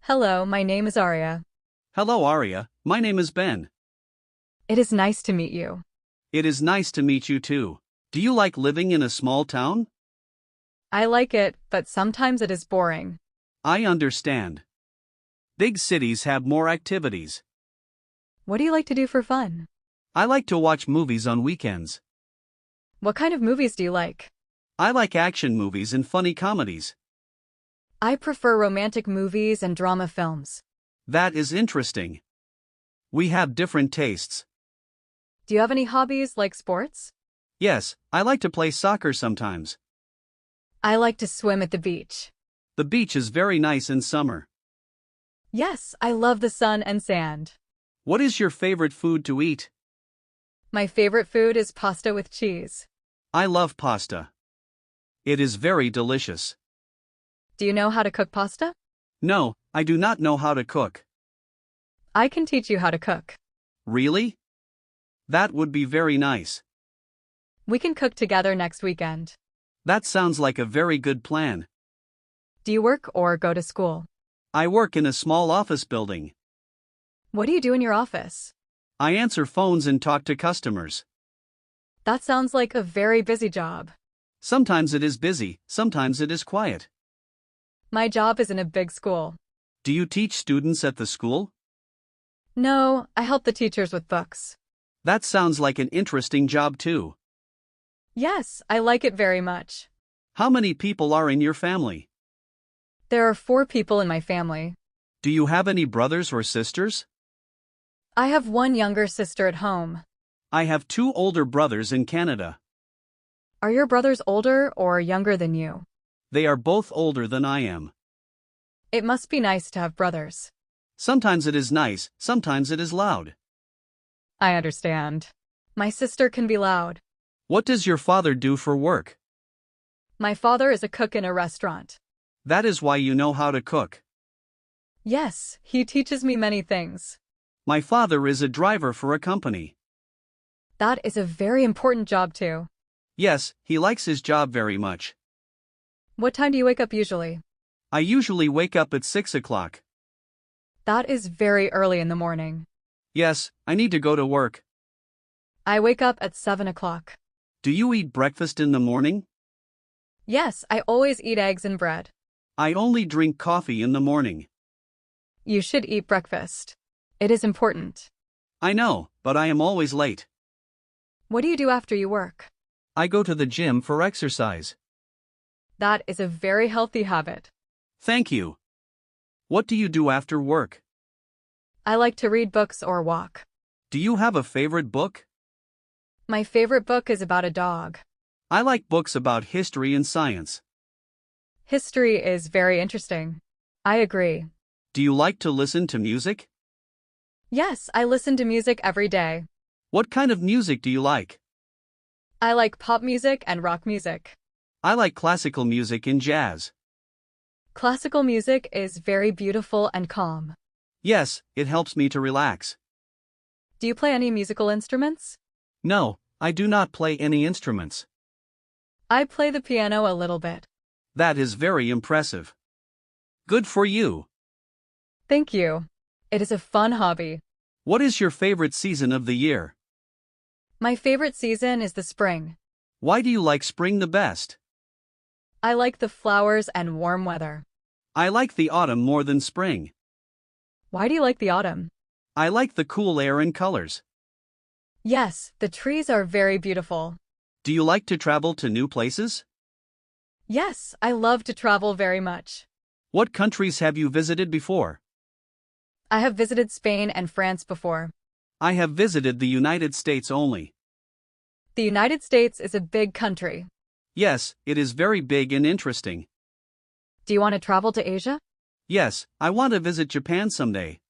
Hello, my name is Arya. Hello, Arya. My name is Ben. It is nice to meet you. It is nice to meet you too. Do you like living in a small town? I like it, but sometimes it is boring. I understand. Big cities have more activities. What do you like to do for fun? I like to watch movies on weekends. What kind of movies do you like? I like action movies and funny comedies. I prefer romantic movies and drama films. That is interesting. We have different tastes. Do you have any hobbies like sports? Yes, I like to play soccer sometimes. I like to swim at the beach. The beach is very nice in summer. Yes, I love the sun and sand. What is your favorite food to eat? My favorite food is pasta with cheese. I love pasta. It is very delicious. Do you know how to cook pasta? No, I do not know how to cook. I can teach you how to cook. Really? That would be very nice. We can cook together next weekend. That sounds like a very good plan. Do you work or go to school? I work in a small office building. What do you do in your office? I answer phones and talk to customers. That sounds like a very busy job. Sometimes it is busy, sometimes it is quiet. My job is in a big school. Do you teach students at the school? No, I help the teachers with books. That sounds like an interesting job too. Yes, I like it very much. How many people are in your family? There are 4 people in my family. Do you have any brothers or sisters? I have one younger sister at home. I have 2 older brothers in Canada. Are your brothers older or younger than you? They are both older than I am. It must be nice to have brothers. Sometimes it is nice, sometimes it is loud. I understand. My sister can be loud. What does your father do for work? My father is a cook in a restaurant. That is why you know how to cook. Yes, he teaches me many things. My father is a driver for a company. That is a very important job too. Yes, he likes his job very much. What time do you wake up usually? I usually wake up at 6 o'clock. That is very early in the morning. Yes, I need to go to work. I wake up at 7 o'clock. Do you eat breakfast in the morning? Yes, I always eat eggs and bread. I only drink coffee in the morning. You should eat breakfast. It is important. I know, but I am always late. What do you do after you work? I go to the gym for exercise. That is a very healthy habit. Thank you. What do you do after work? I like to read books or walk. Do you have a favorite book? My favorite book is about a dog. I like books about history and science. History is very interesting. I agree. Do you like to listen to music? Yes, I listen to music every day. What kind of music do you like? I like pop music and rock music. I like classical music and jazz. Classical music is very beautiful and calm. Yes, it helps me to relax. Do you play any musical instruments? No, I do not play any instruments. I play the piano a little bit. That is very impressive. Good for you. Thank you. It is a fun hobby. What is your favorite season of the year? My favorite season is the spring. Why do you like spring the best? I like the flowers and warm weather. I like the autumn more than spring. Why do you like the autumn? I like the cool air and colors. Yes, the trees are very beautiful. Do you like to travel to new places? Yes, I love to travel very much. What countries have you visited before? I have visited Spain and France before. I have visited the United States only. The United States is a big country. Yes, it is very big and interesting. Do you want to travel to Asia? Yes, I want to visit Japan someday.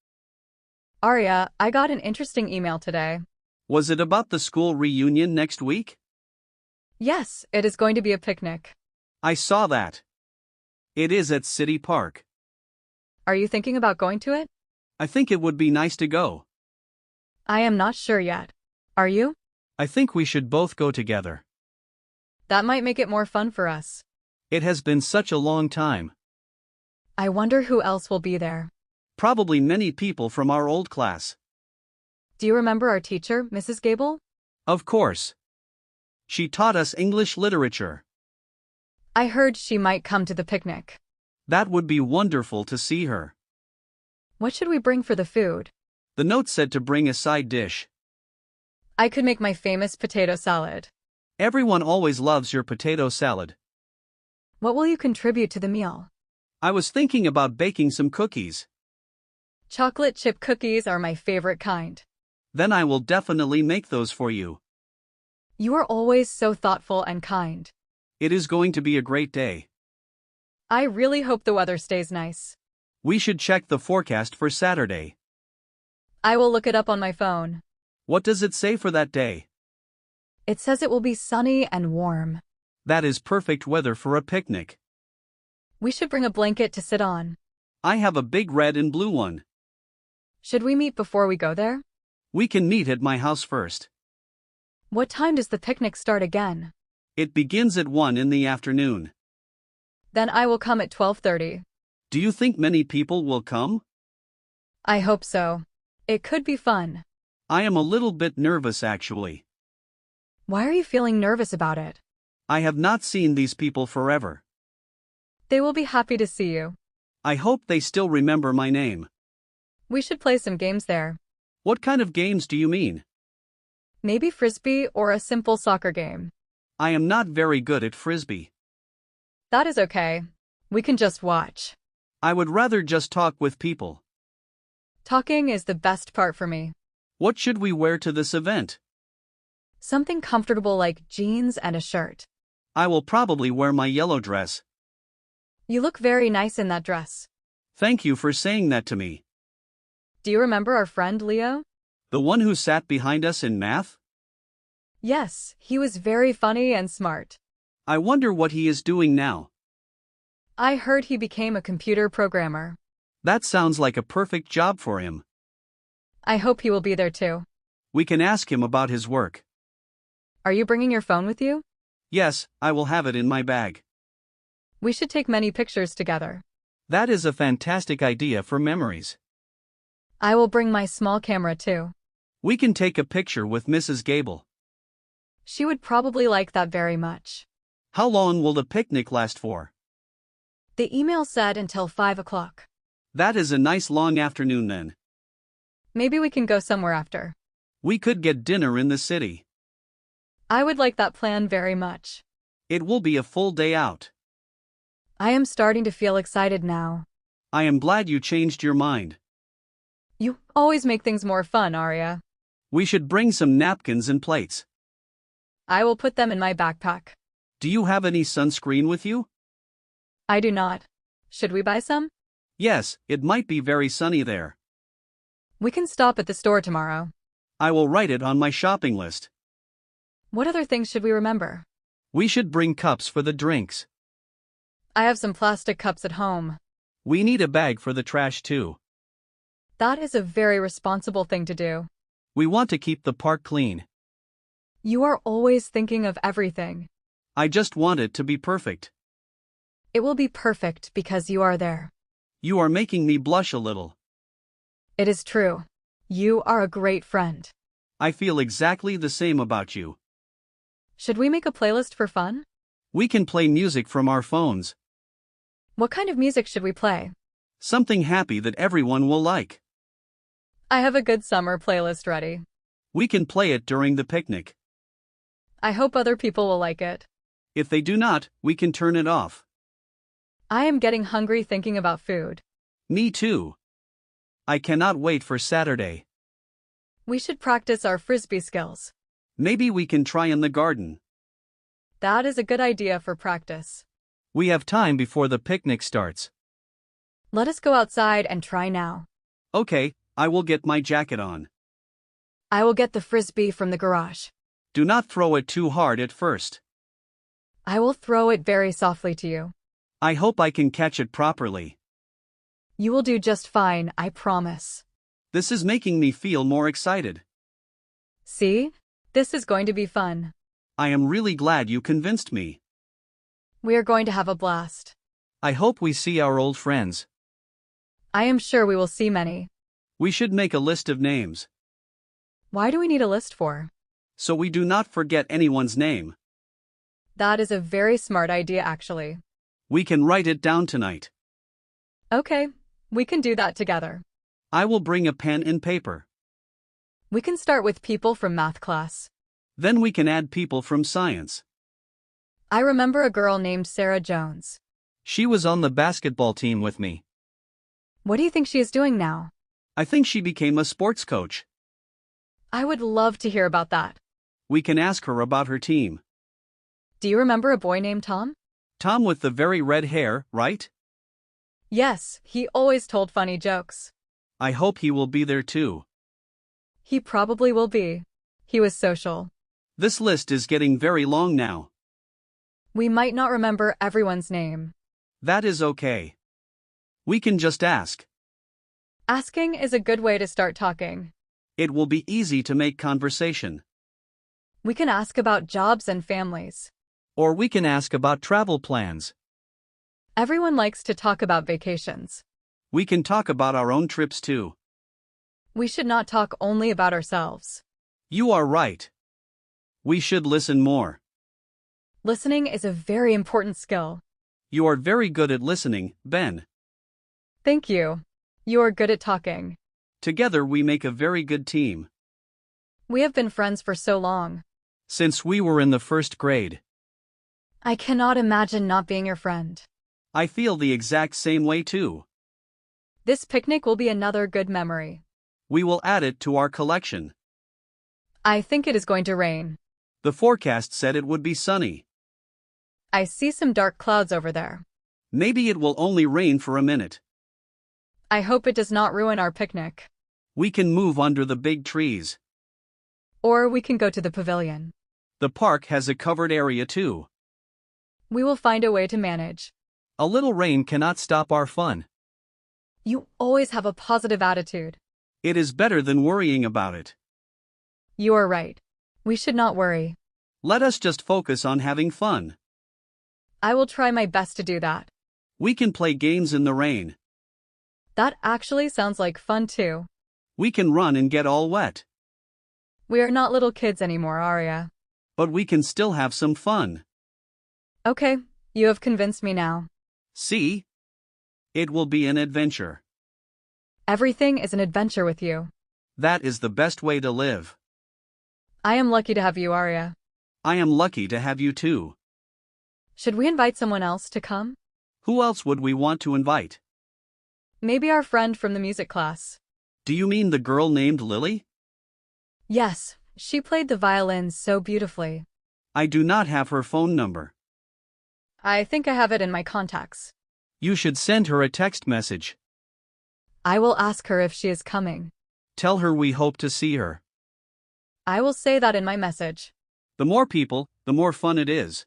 Arya, I got an interesting email today. Was it about the school reunion next week? Yes, it is going to be a picnic. I saw that. It is at City Park. Are you thinking about going to it? I think it would be nice to go. I am not sure yet. Are you? I think we should both go together. That might make it more fun for us. It has been such a long time. I wonder who else will be there. Probably many people from our old class. Do you remember our teacher, Mrs. Gable? Of course. She taught us English literature. I heard she might come to the picnic. That would be wonderful to see her. What should we bring for the food? The note said to bring a side dish. I could make my famous potato salad. Everyone always loves your potato salad. What will you contribute to the meal? I was thinking about baking some cookies. Chocolate chip cookies are my favorite kind. Then I will definitely make those for you. You are always so thoughtful and kind. It is going to be a great day. I really hope the weather stays nice. We should check the forecast for Saturday. I will look it up on my phone. What does it say for that day? It says it will be sunny and warm. That is perfect weather for a picnic. We should bring a blanket to sit on. I have a big red and blue one. Should we meet before we go there? We can meet at my house first. What time does the picnic start again? It begins at 1 in the afternoon. Then I will come at 12:30. Do you think many people will come? I hope so. It could be fun. I am a little bit nervous actually. Why are you feeling nervous about it? I have not seen these people forever. They will be happy to see you. I hope they still remember my name. We should play some games there. What kind of games do you mean? Maybe frisbee or a simple soccer game. I am not very good at frisbee. That is okay. We can just watch. I would rather just talk with people. Talking is the best part for me. What should we wear to this event? Something comfortable like jeans and a shirt. I will probably wear my yellow dress. You look very nice in that dress. Thank you for saying that to me. Do you remember our friend Leo? The one who sat behind us in math? Yes, he was very funny and smart. I wonder what he is doing now. I heard he became a computer programmer. That sounds like a perfect job for him. I hope he will be there too. We can ask him about his work. Are you bringing your phone with you? Yes, I will have it in my bag. We should take many pictures together. That is a fantastic idea for memories. I will bring my small camera too. We can take a picture with Mrs. Gable. She would probably like that very much. How long will the picnic last for? The email said until 5 o'clock. That is a nice long afternoon then. Maybe we can go somewhere after. We could get dinner in the city. I would like that plan very much. It will be a full day out. I am starting to feel excited now. I am glad you changed your mind. You always make things more fun, Arya. We should bring some napkins and plates. I will put them in my backpack. Do you have any sunscreen with you? I do not. Should we buy some? Yes, it might be very sunny there. We can stop at the store tomorrow. I will write it on my shopping list. What other things should we remember? We should bring cups for the drinks. I have some plastic cups at home. We need a bag for the trash too. That is a very responsible thing to do. We want to keep the park clean. You are always thinking of everything. I just want it to be perfect. It will be perfect because you are there. You are making me blush a little. It is true. You are a great friend. I feel exactly the same about you. Should we make a playlist for fun? We can play music from our phones. What kind of music should we play? Something happy that everyone will like. I have a good summer playlist ready. We can play it during the picnic. I hope other people will like it. If they do not, we can turn it off. I am getting hungry thinking about food. Me too. I cannot wait for Saturday. We should practice our frisbee skills. Maybe we can try in the garden. That is a good idea for practice. We have time before the picnic starts. Let us go outside and try now. Okay, I will get my jacket on. I will get the frisbee from the garage. Do not throw it too hard at first. I will throw it very softly to you. I hope I can catch it properly. You will do just fine, I promise. This is making me feel more excited. See? This is going to be fun. I am really glad you convinced me. We are going to have a blast. I hope we see our old friends. I am sure we will see many. We should make a list of names, Why do we need a list for? so we do not forget anyone's name. That is a very smart idea, actually. We can write it down tonight. Okay, we can do that together. I will bring a pen and paper. We can start with people from math class. Then we can add people from science. I remember a girl named Sarah Jones. She was on the basketball team with me. What do you think she is doing now? I think she became a sports coach. I would love to hear about that. We can ask her about her team. Do you remember a boy named Tom? Tom with the very red hair, right? Yes, he always told funny jokes. I hope he will be there too. He probably will be. He was social. This list is getting very long now. We might not remember everyone's name. That is okay. We can just ask. Asking is a good way to start talking. It will be easy to make conversation. We can ask about jobs and families. Or we can ask about travel plans. Everyone likes to talk about vacations. We can talk about our own trips too. We should not talk only about ourselves. You are right. We should listen more. Listening is a very important skill. You are very good at listening, Ben. Thank you. You are good at talking. Together we make a very good team. We have been friends for so long. Since we were in the first grade. I cannot imagine not being your friend. I feel the exact same way too. This picnic will be another good memory. We will add it to our collection. I think it is going to rain. The forecast said it would be sunny. I see some dark clouds over there. Maybe it will only rain for a minute. I hope it does not ruin our picnic. We can move under the big trees. Or we can go to the pavilion. The park has a covered area too. We will find a way to manage. A little rain cannot stop our fun. You always have a positive attitude. It is better than worrying about it. You are right. We should not worry. Let us just focus on having fun. I will try my best to do that. We can play games in the rain. That actually sounds like fun too. We can run and get all wet. We are not little kids anymore, Arya. But we can still have some fun. Okay, you have convinced me now. See? It will be an adventure. Everything is an adventure with you. That is the best way to live. I am lucky to have you, Arya. I am lucky to have you too. Should we invite someone else to come? Who else would we want to invite? Maybe our friend from the music class. Do you mean the girl named Lily? Yes, she played the violin so beautifully. I do not have her phone number. I think I have it in my contacts. You should send her a text message. I will ask her if she is coming. Tell her we hope to see her. I will say that in my message. The more people, the more fun it is.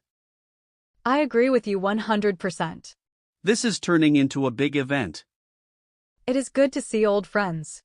I agree with you 100%. This is turning into a big event. It is good to see old friends.